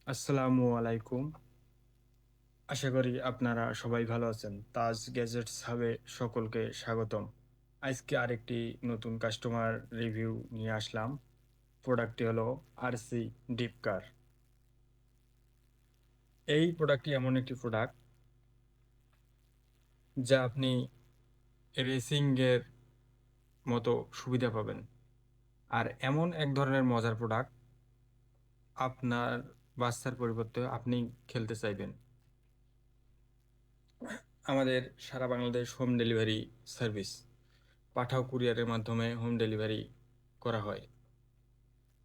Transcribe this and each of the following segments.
আসসালামু আলাইকুম। আশা করি আপনারা সবাই ভালো আছেন। তাজ গ্যাজেটস হাবে সকলকে স্বাগতম। আজকে আরেকটি নতুন কাস্টমার রিভিউ নিয়ে আসলাম। প্রোডাক্টটি হলো আরসি ডিপকার। এই প্রোডাক্টটি এমন একটি প্রোডাক্ট যা আপনি রেসিংয়ের মতো সুবিধা পাবেন। আর এমন এক ধরনের মজার প্রোডাক্ট আপনার বাচ্চার পরিবর্তে আপনি খেলতে চাইবেন। আমাদের সারা বাংলাদেশ হোম ডেলিভারি সার্ভিস, পাঠাও কুরিয়ারের মাধ্যমে হোম ডেলিভারি করা হয়।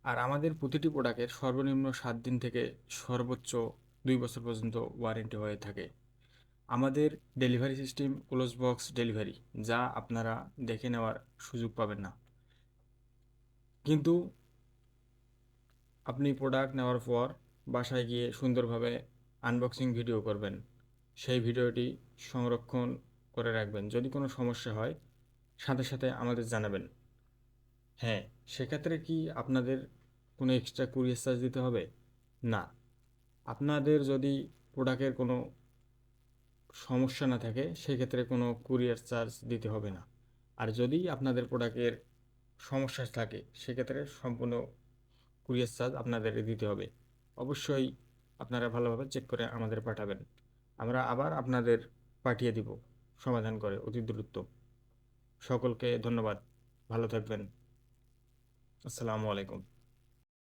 আর আমাদের প্রতিটি প্রোডাক্টের সর্বনিম্ন 7 দিন থেকে সর্বোচ্চ 2 বছর পর্যন্ত ওয়ারেন্টি হয়ে থাকে। আমাদের delivery system close box delivery, যা আপনারা দেখে নেওয়ার সুযোগ পাবেন না। কিন্তু আপনি প্রোডাক্ট নেওয়ার পর বাসায় গিয়ে সুন্দরভাবে আনবক্সিং ভিডিও করবেন। সেই ভিডিওটি সংরক্ষণ করে রাখবেন। যদি কোনো সমস্যা হয় সাথে সাথে আমাদের জানাবেন। হ্যাঁ, সেক্ষেত্রে কি আপনাদের কোনো এক্সট্রা কুরিয়ার চার্জ দিতে হবে? না। আপনাদের যদি প্রোডাক্টের কোনো সমস্যা না থাকে সেক্ষেত্রে কোনো কুরিয়ার চার্জ দিতে হবে না। আর যদি আপনাদের প্রোডাক্টের সমস্যা থাকে সেক্ষেত্রে সম্পূর্ণ কুরিয়ার চার্জ আপনাদের দিতে হবে। অবশ্যই আপনারা ভালোভাবে চেক করে আমাদের পাঠাবেন। আমরা আবার আপনাদের পাঠিয়ে দিব সমাধান করে অতি দ্রুত। সকলকে ধন্যবাদ। ভালো থাকবেন। আসসালামু আলাইকুম।